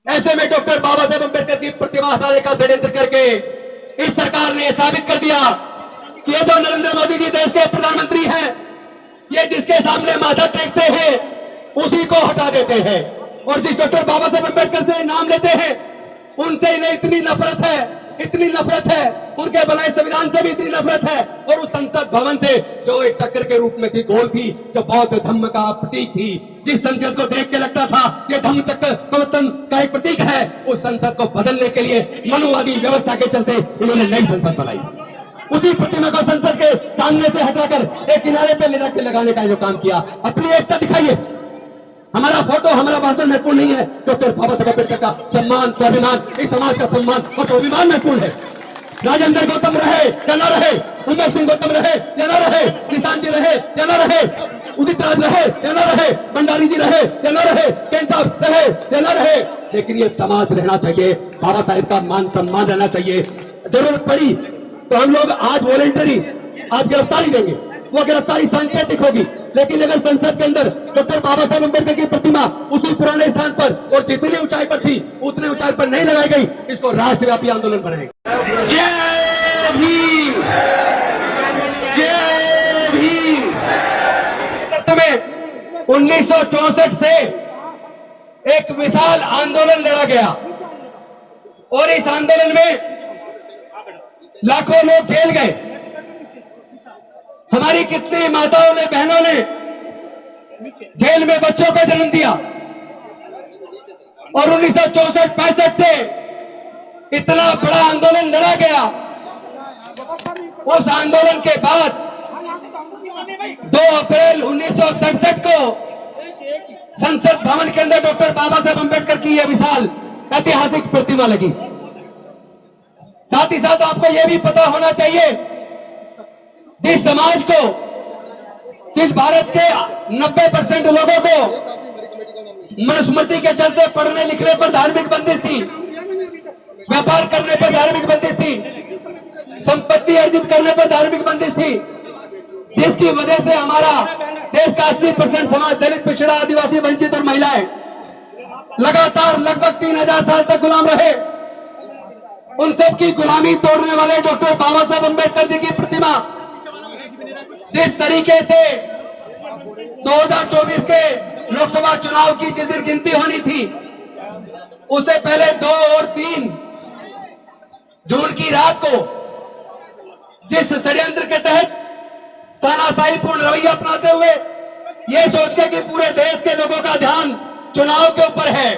ऐसे में डॉक्टर बाबा साहेब अम्बेडकर की प्रतिमा हटाने का षड्यंत्र करके इस सरकार ने साबित कर दिया कि ये जो नरेंद्र मोदी जी देश के प्रधानमंत्री हैं, ये जिसके सामने माथा टेकते हैं उसी को हटा देते हैं। और जिस डॉक्टर बाबा साहेब अम्बेडकर से नाम लेते हैं उनसे इन्हें इतनी नफरत है, उनके बनाए संविधान से भी इतनी नफरत है, और उस संसद भवन से जो एक चक्र के रूप में थी, गोल थी, जो बौद्ध धम्म का प्रतीक थी, जिस संसद को देख के लगता था ये धम्म चक्र परिवर्तन का एक प्रतीक है, उस संसद को बदलने के लिए मनुवादी व्यवस्था के चलते इन्होंने नई संसद बनाई। उसी प्रतिमा को संसद के सामने से हटाकर एक किनारे पे ले जाकर लगाने का जो काम किया। अपनी एकता दिखाइए। हमारा फोटो, हमारा भाषण महत्वपूर्ण नहीं है। डॉक्टर बाबा साहेब अम्बेडकर का सम्मान, स्वाभिमान, इस समाज का सम्मान और स्वाभिमान महत्वपूर्ण है। राजेंद्र गौतम रहे या न रहे, उमर सिंह गौतम रहे या न रहे, किसान जी रहे या न रहे, उदित राज रहे या न रहे, भंडारी जी रहे या न रहे, केन साहब रहे या न रहे, लेकिन ये समाज रहना चाहिए। बाबा साहेब का मान सम्मान रहना चाहिए। जरूरत पड़ी तो हम लोग आज वॉलेंटरी आज गिरफ्तारी देंगे, वो गिरफ्तारी सांकेतिक होगी, लेकिन अगर संसद के अंदर डॉक्टर बाबा साहेब अम्बेडकर की प्रतिमा उसी पुराने स्थान पर और जितनी ऊंचाई पर थी उतने ऊंचाई पर नहीं लगाई गई, इसको राष्ट्रव्यापी आंदोलन बनाएंगे। जय भीम, जय भीम। में 1964 से एक विशाल आंदोलन लड़ा गया और इस आंदोलन में लाखों लोग जेल गए। हमारी कितनी माताओं ने, बहनों ने जेल में बच्चों को जन्म दिया और 1964-65 से इतना बड़ा आंदोलन लड़ा गया। उस आंदोलन के बाद 2 अप्रैल 1967 को संसद भवन के अंदर डॉक्टर बाबा साहेब अम्बेडकर की यह विशाल ऐतिहासिक प्रतिमा लगी। साथ ही साथ आपको यह भी पता होना चाहिए, जिस समाज को, जिस भारत के 90% लोगों को मनुस्मृति के चलते पढ़ने लिखने पर धार्मिक बंदिश थी, व्यापार करने पर धार्मिक बंदिश थी, संपत्ति अर्जित करने पर धार्मिक बंदिश थी, जिसकी वजह से हमारा देश का 80% समाज दलित, पिछड़ा, आदिवासी, वंचित और महिलाएं लगातार लगभग 3000 साल तक गुलाम रहे। उन सब की गुलामी तोड़ने वाले डॉक्टर बाबा साहेब अम्बेडकर जी की प्रतिमा जिस तरीके से 2024 के लोकसभा चुनाव की जिस दिन गिनती होनी थी, उससे पहले 2 और 3 जून की रात को जिस षड्यंत्र के तहत तानाशाहीपूर्ण रवैया अपनाते हुए ये सोच के कि पूरे देश के लोगों का ध्यान चुनाव के ऊपर है,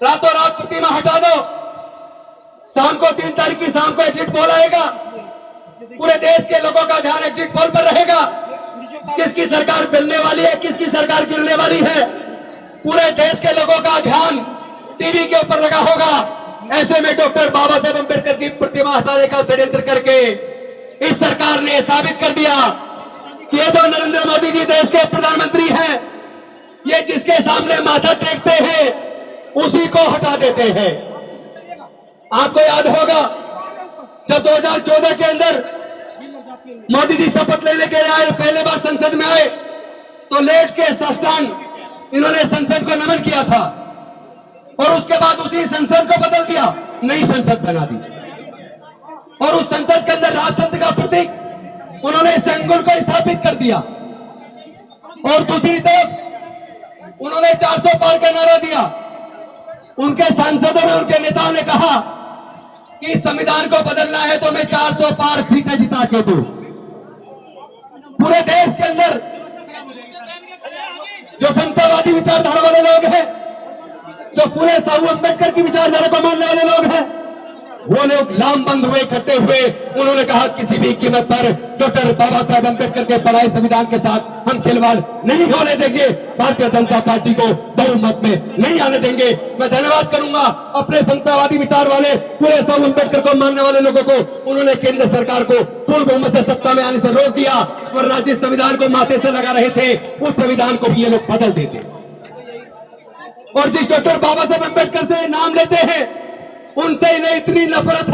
रातों रात प्रतिमा हटा दो, शाम को 3 तारीख की शाम को एग्जिट पोल आएगा, पूरे देश के लोगों का ध्यान एग्जिट पोल पर रहेगा, किसकी सरकार बनने वाली है, किसकी सरकार गिरने वाली है, पूरे देश के लोगों का ध्यान टीवी के ऊपर लगा होगा। ऐसे में डॉक्टर बाबा साहेब अम्बेडकर की प्रतिमा हटाने का षड्यंत्र करके इस सरकार ने साबित कर दिया कि ये जो नरेंद्र मोदी जी देश के प्रधानमंत्री हैं, ये जिसके सामने माथा टेकते हैं उसी को हटा देते हैं। आपको याद होगा जब 2014 के अंदर मोदी जी शपथ लेने के आए, पहले बार संसद में आए तो लेट के साष्टांग इन्होंने संसद को नमन किया था और उसके बाद उसी संसद को बदल दिया, नई संसद बना दी और उस संसद के अंदर राजतंत्र का प्रतीक उन्होंने इस अंगुर को स्थापित कर दिया और दूसरी तरफ उन्होंने 400 पार का नारा दिया। उनके सांसदों ने, उनके नेताओं ने कहा कि संविधान को बदलना है तो मैं 400 पार सीटें जिता के दूं। पूरे देश के अंदर जो समतावादी विचारधारा वाले लोग हैं, जो पूरे साहू अम्बेडकर की विचारधारा को मानने वाले लोग हैं, वो लोग लामबंद हुए, इकट्ठे हुए। उन्होंने कहा किसी भी कीमत पर डॉक्टर बाबा साहेब अम्बेडकर के बनाए संविधान के साथ हम खिलवाड़ नहीं होने देंगे, भारतीय जनता पार्टी को बहुमत में नहीं आने देंगे। मैं धन्यवाद करूंगा अपने समतावादी विचार वाले पूरे साहू अम्बेडकर को मानने वाले लोगों को। उन्होंने केंद्र सरकार को पूर्ण बहुमत से सत्ता में आने से रोक दिया, वरना जिस संविधान को माथे से लगा रहे थे उस संविधान को भी ये लोग बदल देते। और जिस डॉक्टर बाबा साहेब अम्बेडकर से नाम लेते हैं उनसे इन्हें इतनी नफरत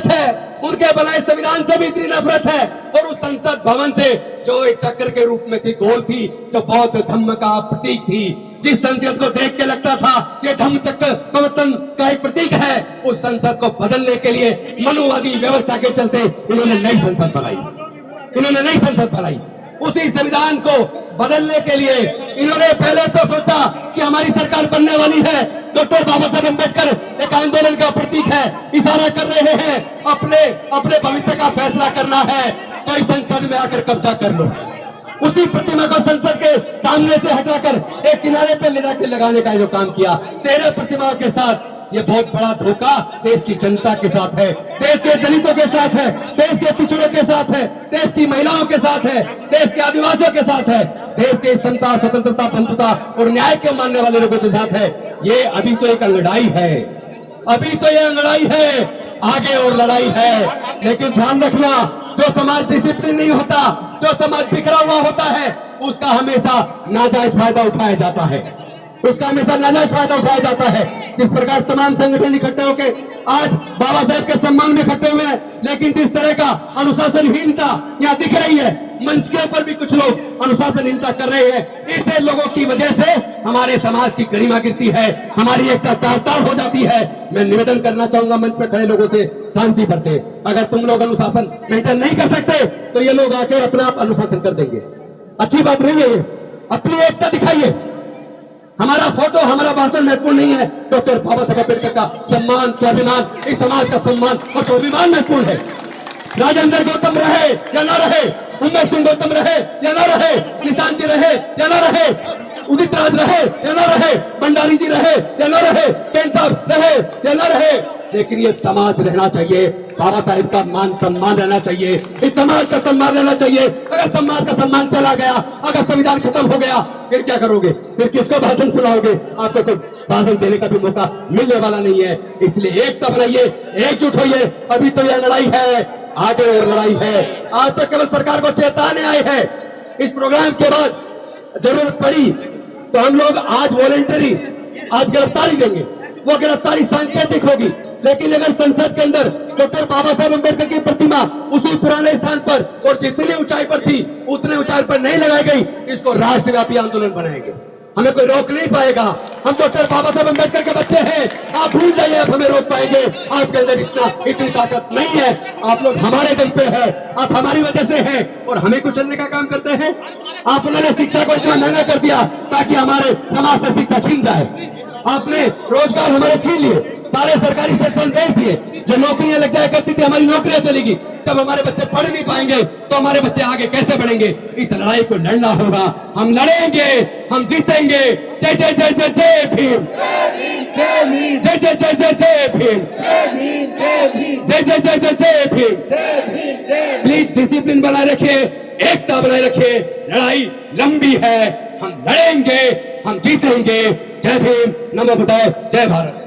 है, उनके बनाए संविधान से भी इतनी नफरत है, और उस संसद भवन से जो एक चक्र के रूप में थी, गोल थी, जो बौद्ध धम्म का प्रतीक थी, जिस संसद को देख के लगता था ये धम्मचक्र प्रवर्तन का एक प्रतीक है, उस संसद को बदलने के लिए मनुवादी व्यवस्था के चलते इन्होंने नई संसद बनाई। उसी संविधान को बदलने के लिए इन्होंने पहले तो सोचा कि हमारी सरकार बनने वाली है, डॉक्टर बाबा साहब अम्बेडकर एक आंदोलन का प्रतीक है, इशारा कर रहे हैं अपने भविष्य का फैसला करना है तो इस संसद में आकर कब्जा कर लो। उसी प्रतिमा को संसद के सामने से हटाकर एक किनारे पे ले जाकर लगाने का जो काम किया 13 प्रतिमाओं के साथ, ये बहुत बड़ा धोखा देश की जनता के साथ है, देश के दलितों के साथ है, देश के पिछड़ों के साथ है, देश की महिलाओं के साथ है, देश के आदिवासियों के साथ है, देश के समता, स्वतंत्रता, बंधुता और न्याय के मानने वाले लोगों के साथ है। ये अभी तो एक लड़ाई है, आगे और लड़ाई है। लेकिन ध्यान रखना, जो समाज डिसिप्लिन नहीं होता, जो समाज बिखरा हुआ होता है, उसका हमेशा नाजायज फायदा उठाया जाता है। जिस प्रकार तमाम संगठन इकट्ठे होकर आज बाबा साहब के सम्मान में इकट्ठे हुए हैं, लेकिन जिस तरह का अनुशासनहीनता यहाँ दिख रही है, मंच के ऊपर भी कुछ लोग अनुशासनहीनता कर रहे हैं, ऐसे लोगों की वजह से हमारे समाज की गरिमा गिरती है, हमारी एकता तार-तार हो जाती है। मैं निवेदन करना चाहूंगा मंच पर खड़े लोगों से, शांति बरते। अगर तुम लोग अनुशासन मेंटेन नहीं कर सकते तो ये लोग आके अपना आप अनुशासन कर देंगे। अच्छी बात नहीं है ये। अपनी एकता दिखाइए। हमारा फोटो, हमारा भाषण महत्वपूर्ण नहीं है, डॉक्टर बाबा साहब अम्बेडकर का सम्मान, स्वाभिमान, इस समाज का सम्मान और स्वाभिमान महत्वपूर्ण है। राजेंद्र गौतम रहे या ना रहे, उमेश सिंह गौतम रहे या ना रहे, निशांत जी रहे या ना रहे, उदित राज रहे या ना रहे, भंडारी जी रहे या ना रहे, केन साहब रहे या ना रहे, लेकिन ये समाज रहना चाहिए। बाबा साहेब का मान सम्मान रहना चाहिए, इस समाज का सम्मान रहना चाहिए। अगर समाज का सम्मान चला गया, अगर संविधान खत्म हो गया, फिर क्या करोगे? फिर किसको भाषण सुनाओगे? आपको कोई भाषण देने का भी मौका मिलने वाला नहीं है। इसलिए एकता बनाइए, एकजुट होइए। अभी तो यह लड़ाई है, आगे और लड़ाई है। आज तो केवल सरकार को चेताने आए हैं। इस प्रोग्राम के बाद जरूरत पड़ी तो हम लोग आज वॉलेंटरी आज गिरफ्तारी देंगे। वो गिरफ्तारी सांकेतिक होगी, लेकिन अगर संसद के अंदर डॉक्टर बाबा साहब अम्बेडकर की प्रतिमा उसी पुराने स्थान पर और जितनी ऊंचाई पर थी उतने ऊंचाई पर नहीं लगाई गई, इसको राष्ट्रव्यापी आंदोलन बनाएंगे। हमें कोई रोक नहीं पाएगा। हम डॉक्टर बाबा साहब अम्बेडकर के बच्चे हैं। आप भूल जाइए, आप हमें रोक पाएंगे? आपके अंदर इतनी ताकत नहीं है। आप लोग हमारे दम पे हैं, आप हमारी वजह से हैं और हमें कुचलने का काम करते हैं। आपने शिक्षा को इतना महंगा कर दिया ताकि हमारे समाज से शिक्षा छीन जाए। आपने रोजगार हमारे छीन लिए, सारे सरकारी सेक्शन भेज दिए। जो नौकरियां लग जाया करती थी, हमारी नौकरियां चलेगी। जब हमारे बच्चे पढ़ नहीं पाएंगे तो हमारे बच्चे आगे कैसे बढ़ेंगे? इस लड़ाई को लड़ना होगा। हम लड़ेंगे, हम जीतेंगे। जय जय जय जय जय भीम, जय जय जय जय जय भीम, जय जय जय जय जय भीम। प्लीज डिसिप्लिन बनाए रखिए, एकता बनाए रखिए। लड़ाई लंबी है, हम लड़ेंगे, हम जीतेंगे। जय भीम, नमो बुद्धाय, जय भारत।